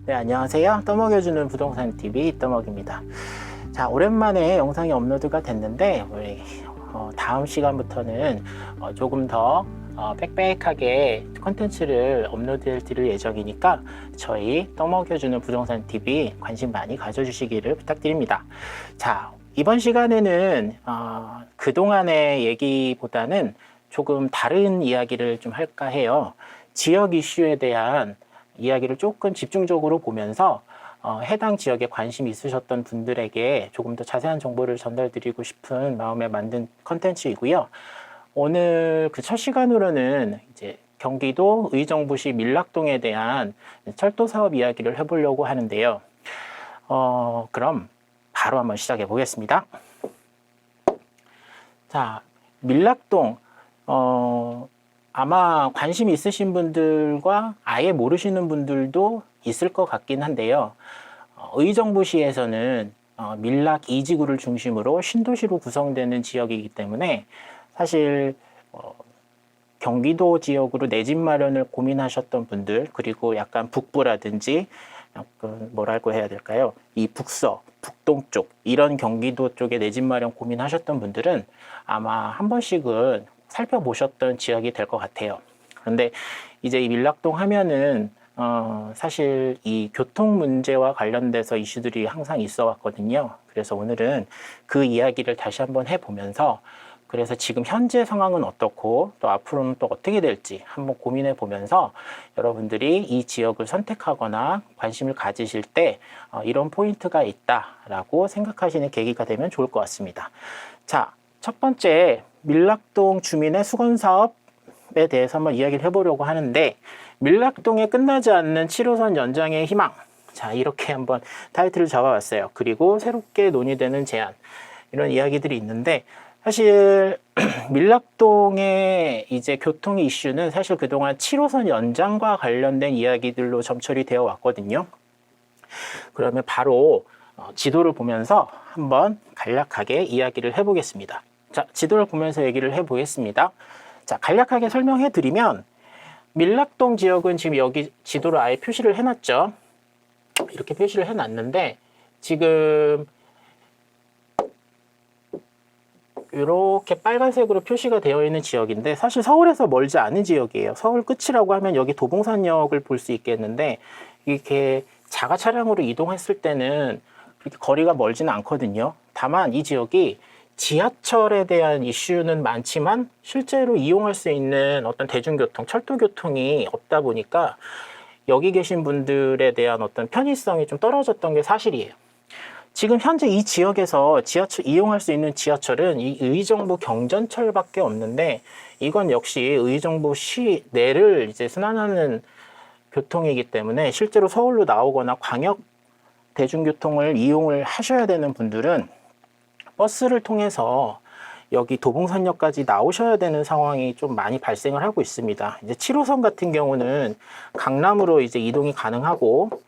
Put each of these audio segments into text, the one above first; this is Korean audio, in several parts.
네, 안녕하세요. 떠먹여주는 부동산 TV 떠먹입니다. 자, 오랜만에 영상이 업로드가 됐는데 우리 다음 시간부터는 조금 더 빽빽하게 컨텐츠를 업로드 드릴 예정이니까 저희 떠먹여주는 부동산 TV 관심 많이 가져주시기를 부탁드립니다. 자, 이번 시간에는 그동안의 얘기보다는 조금 다른 이야기를 좀 할까 해요. 지역 이슈에 대한 이야기를 조금 집중적으로 보면서 해당 지역에 관심이 있으셨던 분들에게 조금 더 자세한 정보를 전달드리고 싶은 마음에 만든 컨텐츠이고요. 오늘 그 첫 시간으로는 이제 경기도 의정부시 밀락동에 대한 철도 사업 이야기를 해보려고 하는데요. 그럼 바로 한번 시작해 보겠습니다. 자, 밀락동, 아마 관심 있으신 분들과 아예 모르시는 분들도 있을 것 같긴 한데요. 의정부시에서는 밀락 2지구를 중심으로 신도시로 구성되는 지역이기 때문에 사실 경기도 지역으로 내 집 마련을 고민하셨던 분들, 그리고 약간 북부라든지 약간 뭐라고 해야 될까요? 이 북동쪽 이런 경기도 쪽에 내 집 마련 고민하셨던 분들은 아마 한 번씩은 살펴보셨던 지역이 될 것 같아요. 그런데 이제 이 밀락동 하면은 사실 이 교통 문제와 관련돼서 이슈들이 항상 있어 왔거든요. 그래서 오늘은 그 이야기를 다시 한번 해보면서 그래서 지금 현재 상황은 어떻고 또 앞으로는 또 어떻게 될지 한번 고민해 보면서 여러분들이 이 지역을 선택하거나 관심을 가지실 때 이런 포인트가 있다라고 생각하시는 계기가 되면 좋을 것 같습니다. 자, 첫 번째 밀락동 주민의 수건 사업에 대해서 한번 이야기를 해보려고 하는데, 밀락동에 끝나지 않는 7호선 연장의 희망. 자, 이렇게 한번 타이틀을 잡아봤어요. 그리고 새롭게 논의되는 제안, 이런 이야기들이 있는데, 사실 밀락동의 이제 교통 이슈는 사실 그동안 7호선 연장과 관련된 이야기들로 점철이 되어 왔거든요. 그러면 바로 지도를 보면서 한번 간략하게 이야기를 해보겠습니다. 자, 지도를 보면서 얘기를 해보겠습니다. 자, 간략하게 설명해 드리면 밀락동 지역은 지금 여기 지도를 아예 표시를 해놨죠. 이렇게 표시를 해놨는데 지금 이렇게 빨간색으로 표시가 되어 있는 지역인데 사실 서울에서 멀지 않은 지역이에요. 서울 끝이라고 하면 여기 도봉산역을 볼 수 있겠는데 이렇게 자가 차량으로 이동했을 때는 그렇게 거리가 멀지는 않거든요. 다만 이 지역이 지하철에 대한 이슈는 많지만 실제로 이용할 수 있는 어떤 대중교통, 철도교통이 없다 보니까 여기 계신 분들에 대한 어떤 편의성이 좀 떨어졌던 게 사실이에요. 지금 현재 이 지역에서 지하철 이용할 수 있는 지하철은 이 의정부 경전철밖에 없는데 이건 역시 의정부 시 내를 이제 순환하는 교통이기 때문에 실제로 서울로 나오거나 광역 대중교통을 이용을 하셔야 되는 분들은 버스를 통해서 여기 도봉산역까지 나오셔야 되는 상황이 좀 많이 발생을 하고 있습니다. 이제 7호선 같은 경우는 강남으로 이제 이동이 가능하고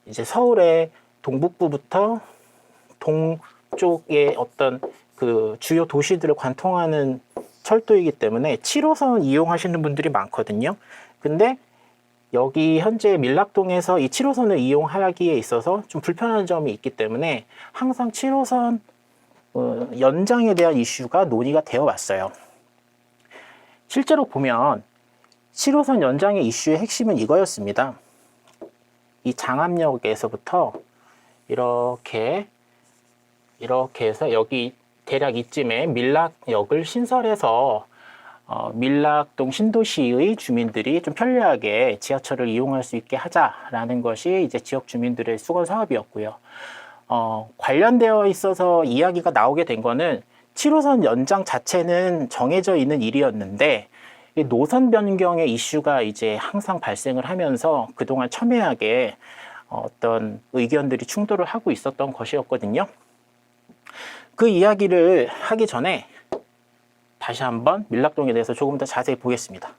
이제 서울의 동북부부터 동쪽의 어떤 그 주요 도시들을 관통하는 철도이기 때문에 7호선 이용하시는 분들이 많거든요. 근데 여기 현재 밀락동에서 이 7호선을 이용하기에 있어서 좀 불편한 점이 있기 때문에 항상 7호선 연장에 대한 이슈가 논의가 되어 왔어요. 실제로 보면 7호선 연장의 이슈의 핵심은 이거였습니다. 이 장암역에서부터 이렇게 해서 여기 대략 이쯤에 밀락역을 신설해서 밀락동 신도시의 주민들이 좀 편리하게 지하철을 이용할 수 있게 하자라는 것이 이제 지역 주민들의 수건 사업이었고요. 관련되어 있어서 이야기가 나오게 된 거는 7호선 연장 자체는 정해져 있는 일이었는데 노선 변경의 이슈가 이제 항상 발생을 하면서 그동안 첨예하게 어떤 의견들이 충돌을 하고 있었던 것이었거든요. 그 이야기를 하기 전에 다시 한번 밀락동에 대해서 조금 더 자세히 보겠습니다.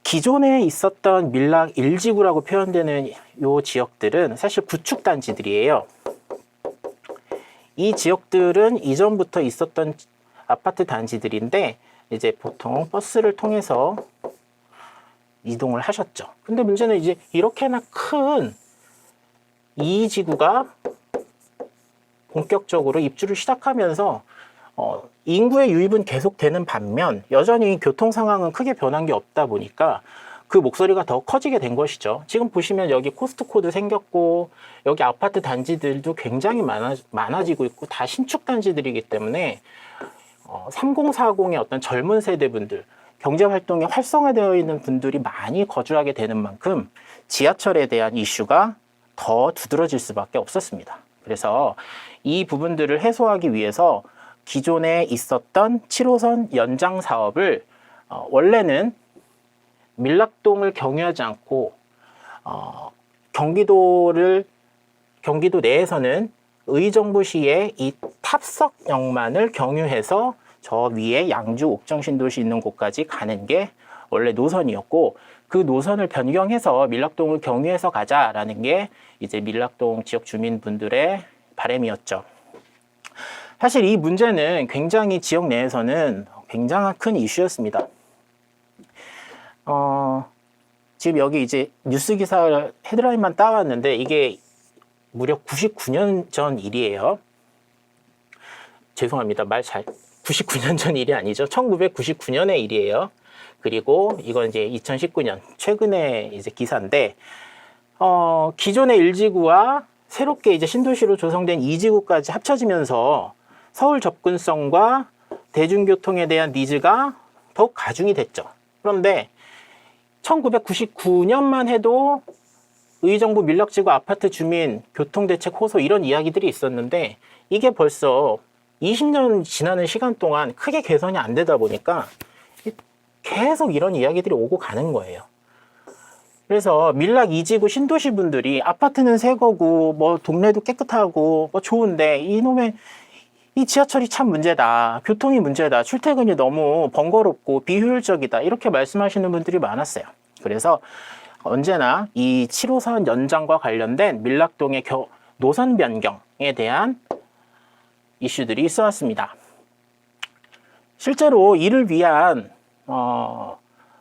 기존에 있었던 밀락 1지구라고 표현되는 이 지역들은 사실 구축단지들이에요. 이 지역들은 이전부터 있었던 아파트 단지들인데 이제 보통 버스를 통해서 이동을 하셨죠. 근데 문제는 이제 이렇게나 큰 이지구가 본격적으로 입주를 시작하면서 인구의 유입은 계속되는 반면 여전히 교통 상황은 크게 변한 게 없다 보니까 그 목소리가 더 커지게 된 것이죠. 지금 보시면 여기 코스트코도 생겼고 여기 아파트 단지들도 굉장히 많아지고 있고 다 신축 단지들이기 때문에 3040의 어떤 젊은 세대분들, 경제활동에 활성화되어 있는 분들이 많이 거주하게 되는 만큼 지하철에 대한 이슈가 더 두드러질 수밖에 없었습니다. 그래서 이 부분들을 해소하기 위해서 기존에 있었던 7호선 연장 사업을 원래는 밀락동을 경유하지 않고 경기도 내에서는 의정부시의 이 탑석역만을 경유해서 저 위에 양주 옥정 신도시 있는 곳까지 가는 게 원래 노선이었고 그 노선을 변경해서 밀락동을 경유해서 가자라는 게 이제 밀락동 지역 주민분들의 바람이었죠. 사실 이 문제는 굉장히 지역 내에서는 굉장한 큰 이슈였습니다. 지금 여기 이제 뉴스 기사 헤드라인만 따왔는데 이게 무려 99년 전 일이에요. 죄송합니다. 99년 전 일이 아니죠. 1999년의 일이에요. 그리고 이건 이제 2019년 최근에 이제 기사인데 기존의 1지구와 새롭게 이제 신도시로 조성된 2지구까지 합쳐지면서 서울 접근성과 대중교통에 대한 니즈가 더욱 가중이 됐죠. 그런데 1999년만 해도 의정부 밀락지구 아파트 주민 교통대책 호소 이런 이야기들이 있었는데 이게 벌써 20년 지나는 시간 동안 크게 개선이 안 되다 보니까 계속 이런 이야기들이 오고 가는 거예요. 그래서 밀락 2지구 신도시 분들이 아파트는 새 거고 뭐 동네도 깨끗하고 뭐 좋은데 이 지하철이 참 문제다. 교통이 문제다. 출퇴근이 너무 번거롭고 비효율적이다. 이렇게 말씀하시는 분들이 많았어요. 그래서 언제나 이 7호선 연장과 관련된 밀락동의 노선 변경에 대한 이슈들이 있어 왔습니다. 실제로 이를 위한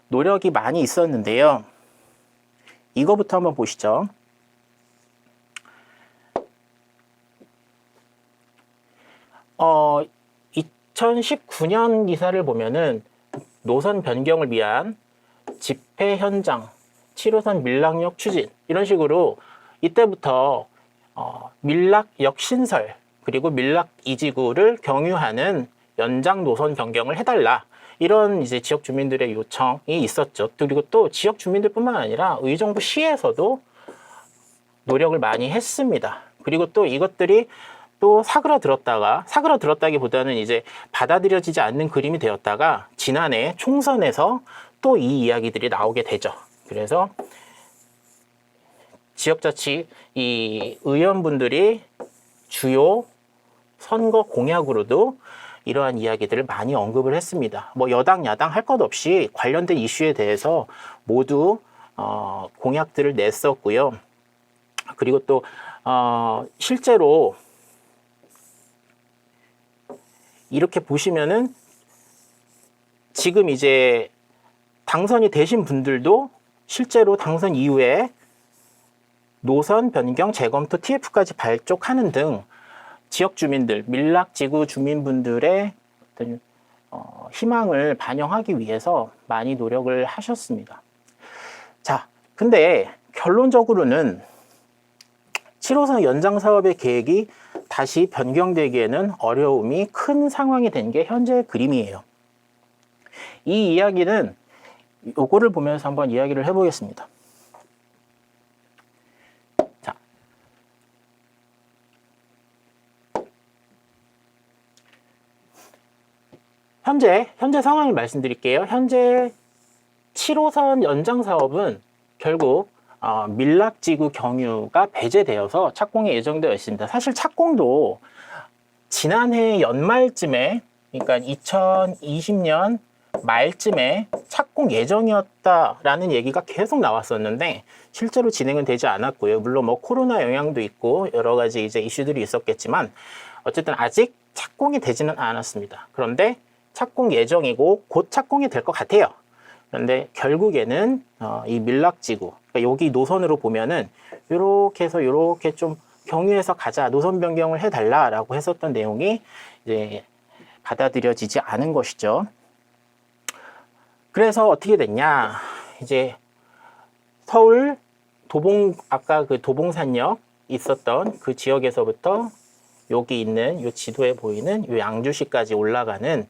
노력이 많이 있었는데요. 이거부터 한번 보시죠. 어, 2019년 기사를 보면은 노선 변경을 위한 집회 현장, 7호선 밀락역 추진 이런 식으로 이때부터 밀락역 신설 그리고 밀락 2지구를 경유하는 연장 노선 변경을 해달라 이런 이제 지역 주민들의 요청이 있었죠. 그리고 또 지역 주민들뿐만 아니라 의정부 시에서도 노력을 많이 했습니다. 그리고 또 이것들이 또 사그라들었다기보다는 이제 받아들여지지 않는 그림이 되었다가 지난해 총선에서 또 이 이야기들이 나오게 되죠. 그래서 지역자치 이 의원분들이 주요 선거 공약으로도 이러한 이야기들을 많이 언급을 했습니다. 뭐 여당 야당 할 것 없이 관련된 이슈에 대해서 모두 공약들을 냈었고요. 그리고 또 실제로 이렇게 보시면은 지금 이제 당선이 되신 분들도 실제로 당선 이후에 노선 변경 재검토 TF까지 발족하는 등 지역 주민들, 밀락지구 주민분들의 어떤 희망을 반영하기 위해서 많이 노력을 하셨습니다. 자, 근데 결론적으로는 7호선 연장 사업의 계획이 다시 변경되기에는 어려움이 큰 상황이 된 게 현재의 그림이에요. 이 이야기는 요거를 보면서 한번 이야기를 해보겠습니다. 자, 현재 상황을 말씀드릴게요. 현재 7호선 연장 사업은 결국 밀락지구 경유가 배제되어서 착공이 예정되어 있습니다. 사실 착공도 지난해 연말쯤에, 그러니까 2020년 말쯤에 착공 예정이었다라는 얘기가 계속 나왔었는데 실제로 진행은 되지 않았고요. 물론 뭐 코로나 영향도 있고 여러 가지 이제 이슈들이 있었겠지만 어쨌든 아직 착공이 되지는 않았습니다. 그런데 착공 예정이고 곧 착공이 될 것 같아요. 그런데 결국에는 이 밀락지구, 그러니까 여기 노선으로 보면은 이렇게 해서 이렇게 좀 경유해서 가자, 노선 변경을 해달라라고 했었던 내용이 이제 받아들여지지 않은 것이죠. 그래서 어떻게 됐냐? 이제 서울 아까 그 도봉산역 있었던 그 지역에서부터 여기 있는 이 지도에 보이는 이 양주시까지 올라가는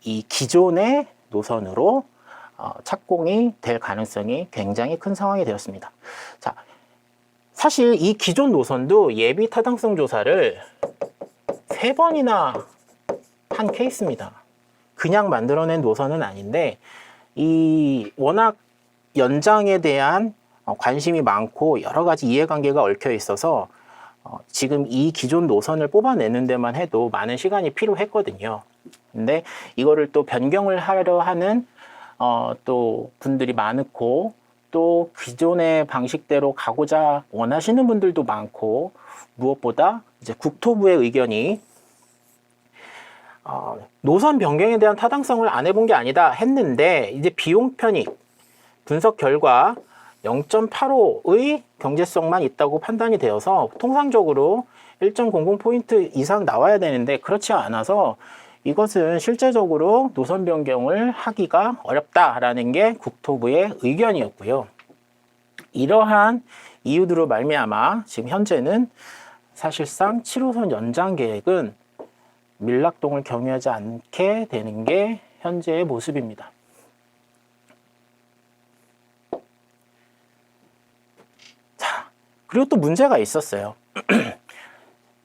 이 기존의 노선으로 착공이 될 가능성이 굉장히 큰 상황이 되었습니다. 자, 사실 이 기존 노선도 예비 타당성 조사를 3번이나 한 케이스입니다. 그냥 만들어낸 노선은 아닌데 이 워낙 연장에 대한 관심이 많고 여러 가지 이해관계가 얽혀 있어서 지금 이 기존 노선을 뽑아내는 데만 해도 많은 시간이 필요했거든요. 근데 이거를 또 변경을 하려 하는 또 분들이 많고 또 기존의 방식대로 가고자 원하시는 분들도 많고 무엇보다 이제 국토부의 의견이 노선 변경에 대한 타당성을 안 해본 게 아니다 했는데 이제 비용 편익 분석 결과 0.85의 경제성만 있다고 판단이 되어서 통상적으로 1.00포인트 이상 나와야 되는데 그렇지 않아서 이것은 실제적으로 노선 변경을 하기가 어렵다라는 게 국토부의 의견이었고요. 이러한 이유들로 말미암아 지금 현재는 사실상 7호선 연장 계획은 밀락동을 경유하지 않게 되는 게 현재의 모습입니다. 자, 그리고 또 문제가 있었어요.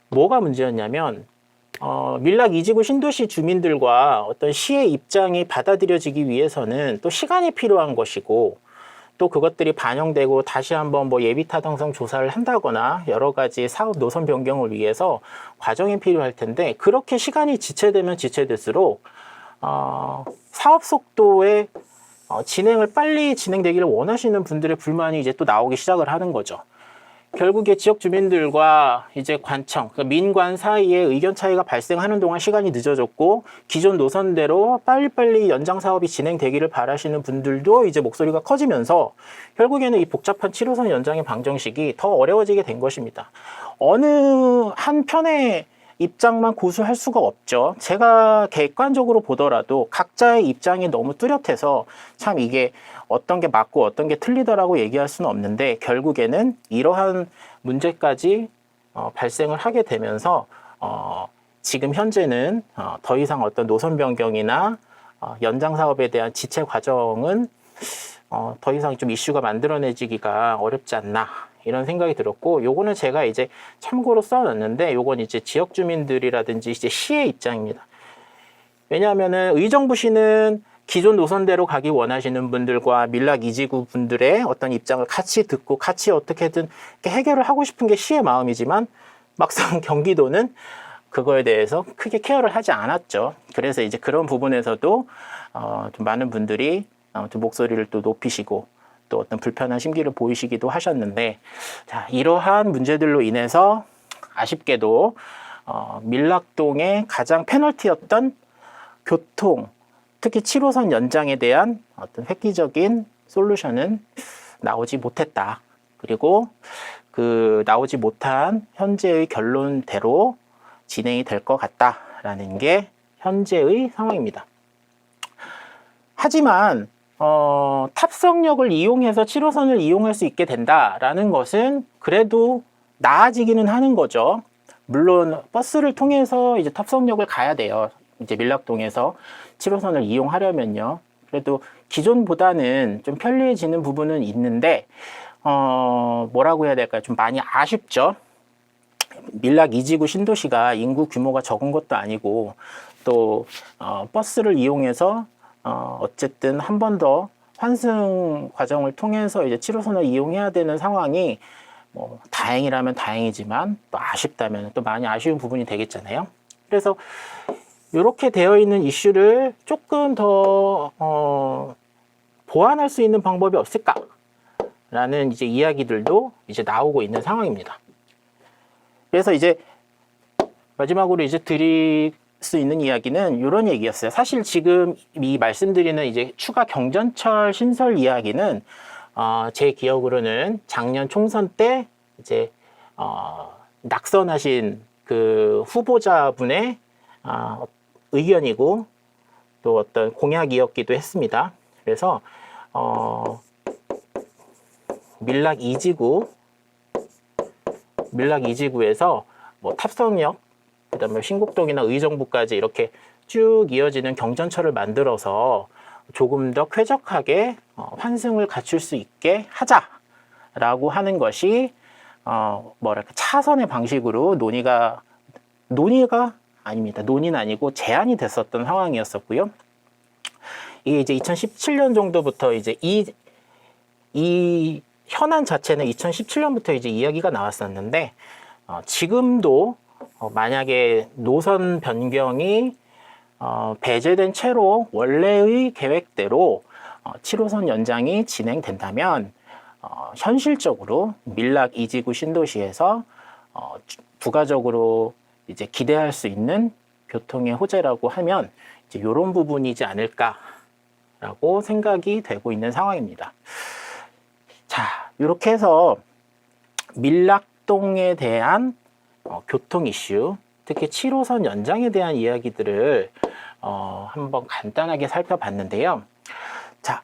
뭐가 문제였냐면 밀락 이지구 신도시 주민들과 어떤 시의 입장이 받아들여지기 위해서는 또 시간이 필요한 것이고 또 그것들이 반영되고 다시 한번 뭐 예비 타당성 조사를 한다거나 여러 가지 사업 노선 변경을 위해서 과정이 필요할 텐데 그렇게 시간이 지체되면 지체될수록 사업 속도의 진행을 빨리 진행되기를 원하시는 분들의 불만이 이제 또 나오기 시작을 하는 거죠. 결국에 지역 주민들과 이제 관청, 그러니까 민관 사이에 의견 차이가 발생하는 동안 시간이 늦어졌고 기존 노선대로 빨리빨리 연장 사업이 진행되기를 바라시는 분들도 이제 목소리가 커지면서 결국에는 이 복잡한 7호선 연장의 방정식이 더 어려워지게 된 것입니다. 어느 한 편의 입장만 고수할 수가 없죠. 제가 객관적으로 보더라도 각자의 입장이 너무 뚜렷해서 참 이게 어떤 게 맞고 어떤 게 틀리더라고 얘기할 수는 없는데 결국에는 이러한 문제까지 발생을 하게 되면서 지금 현재는 더 이상 어떤 노선 변경이나 연장 사업에 대한 지체 과정은 더 이상 좀 이슈가 만들어내지기가 어렵지 않나 이런 생각이 들었고, 요거는 제가 이제 참고로 써놨는데 요건 이제 지역 주민들이라든지 이제 시의 입장입니다. 왜냐하면은 의정부시는 기존 노선대로 가기 원하시는 분들과 밀락 이지구 분들의 어떤 입장을 같이 듣고 같이 어떻게든 해결을 하고 싶은 게 시의 마음이지만 막상 경기도는 그거에 대해서 크게 케어를 하지 않았죠. 그래서 이제 그런 부분에서도 좀 많은 분들이 좀 목소리를 또 높이시고 또 어떤 불편한 심기를 보이시기도 하셨는데, 자, 이러한 문제들로 인해서 아쉽게도 밀락동의 가장 페널티였던 교통, 특히 7호선 연장에 대한 어떤 획기적인 솔루션은 나오지 못했다. 그리고 그 나오지 못한 현재의 결론대로 진행이 될 것 같다라는 게 현재의 상황입니다. 하지만 탑성역을 이용해서 7호선을 이용할 수 있게 된다라는 것은 그래도 나아지기는 하는 거죠. 물론 버스를 통해서 이제 탑성역을 가야 돼요. 이제 밀락동에서 7호선을 이용하려면요. 그래도 기존보다는 좀 편리해지는 부분은 있는데 뭐라고 해야 될까요? 좀 많이 아쉽죠. 밀락 이지구 신도시가 인구 규모가 적은 것도 아니고 또 버스를 이용해서 어쨌든 한 번 더 환승 과정을 통해서 이제 7호선을 이용해야 되는 상황이 뭐 다행이라면 다행이지만 또 아쉽다면 또 많이 아쉬운 부분이 되겠잖아요. 그래서 이렇게 되어 있는 이슈를 조금 더 보완할 수 있는 방법이 없을까라는 이제 이야기들도 이제 나오고 있는 상황입니다. 그래서 이제 마지막으로 이제 수 있는 이야기는 이런 얘기였어요. 사실 지금 이 말씀드리는 이제 추가 경전철 신설 이야기는 제 기억으로는 작년 총선 때 이제 낙선하신 그 후보자분의 의견이고 또 어떤 공약이었기도 했습니다. 그래서 밀락 2지구에서 뭐 탑성역, 그다음에 신곡동이나 의정부까지 이렇게 쭉 이어지는 경전철을 만들어서 조금 더 쾌적하게 환승을 갖출 수 있게 하자라고 하는 것이 뭐랄까 차선의 방식으로 논의가 아닙니다. 논의는 아니고 제안이 됐었던 상황이었었고요. 이게 이제 2017년 정도부터 이제 이 현안 자체는 2017년부터 이제 이야기가 나왔었는데 지금도 만약에 노선 변경이 배제된 채로 원래의 계획대로 7호선 연장이 진행된다면 현실적으로 밀락 2지구 신도시에서 부가적으로 이제 기대할 수 있는 교통의 호재라고 하면 이제 이런 부분이지 않을까라고 생각이 되고 있는 상황입니다. 자, 이렇게 해서 밀락동에 대한 교통 이슈, 특히 7호선 연장에 대한 이야기들을 한번 간단하게 살펴봤는데요. 자,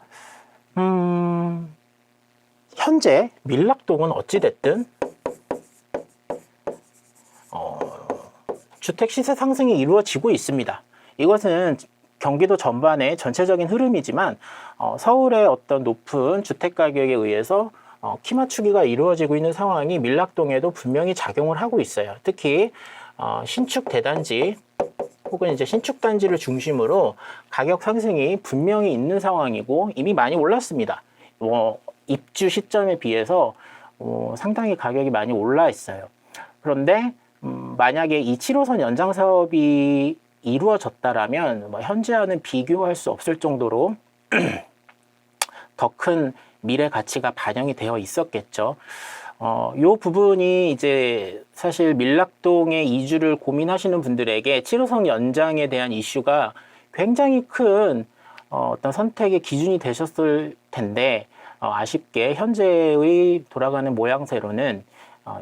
현재 밀락동은 어찌됐든 주택 시세 상승이 이루어지고 있습니다. 이것은 경기도 전반의 전체적인 흐름이지만 서울의 어떤 높은 주택 가격에 의해서 키 맞추기가 이루어지고 있는 상황이 밀락동에도 분명히 작용을 하고 있어요. 특히 신축 대단지 혹은 이제 신축 단지를 중심으로 가격 상승이 분명히 있는 상황이고 이미 많이 올랐습니다. 입주 시점에 비해서 상당히 가격이 많이 올라 있어요. 그런데 만약에 이 7호선 연장 사업이 이루어졌다라면 현재와는 비교할 수 없을 정도로 더 큰 미래 가치가 반영이 되어 있었겠죠. 요 부분이 이제 사실 밀락동의 이주를 고민하시는 분들에게 7호선 연장에 대한 이슈가 굉장히 큰 어떤 선택의 기준이 되셨을 텐데 아쉽게 현재의 돌아가는 모양새로는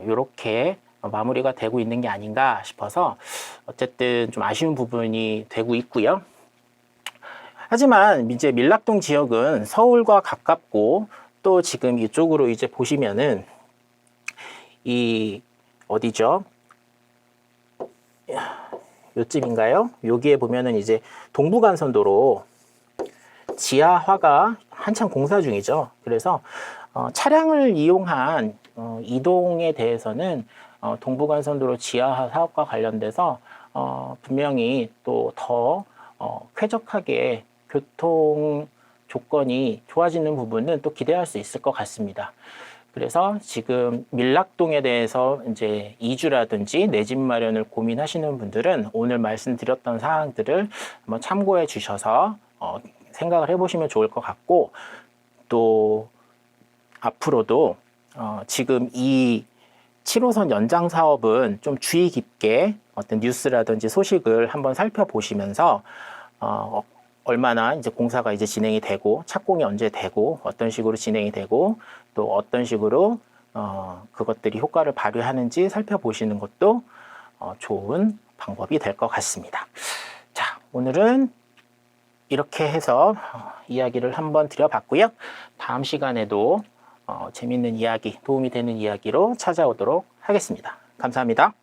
이렇게 마무리가 되고 있는 게 아닌가 싶어서 어쨌든 좀 아쉬운 부분이 되고 있고요. 하지만 이제 밀락동 지역은 서울과 가깝고 또 지금 이쪽으로 이제 보시면은 이 어디죠? 요쯤인가요? 여기에 보면은 이제 동부간선도로 지하화가 한창 공사 중이죠. 그래서 차량을 이용한 이동에 대해서는 동부간선도로 지하화 사업과 관련돼서 분명히 또 더 쾌적하게 교통 조건이 좋아지는 부분은 또 기대할 수 있을 것 같습니다. 그래서 지금 밀락동에 대해서 이제 이주라든지 내 집 마련을 고민하시는 분들은 오늘 말씀드렸던 사항들을 한번 참고해 주셔서 생각을 해보시면 좋을 것 같고, 또 앞으로도 지금 이 7호선 연장 사업은 좀 주의 깊게 어떤 뉴스라든지 소식을 한번 살펴보시면서 얼마나 이제 공사가 이제 진행이 되고 착공이 언제 되고 어떤 식으로 진행이 되고 또 어떤 식으로 그것들이 효과를 발휘하는지 살펴보시는 것도 좋은 방법이 될 것 같습니다. 자, 오늘은 이렇게 해서 이야기를 한번 드려봤고요. 다음 시간에도 재밌는 이야기, 도움이 되는 이야기로 찾아오도록 하겠습니다. 감사합니다.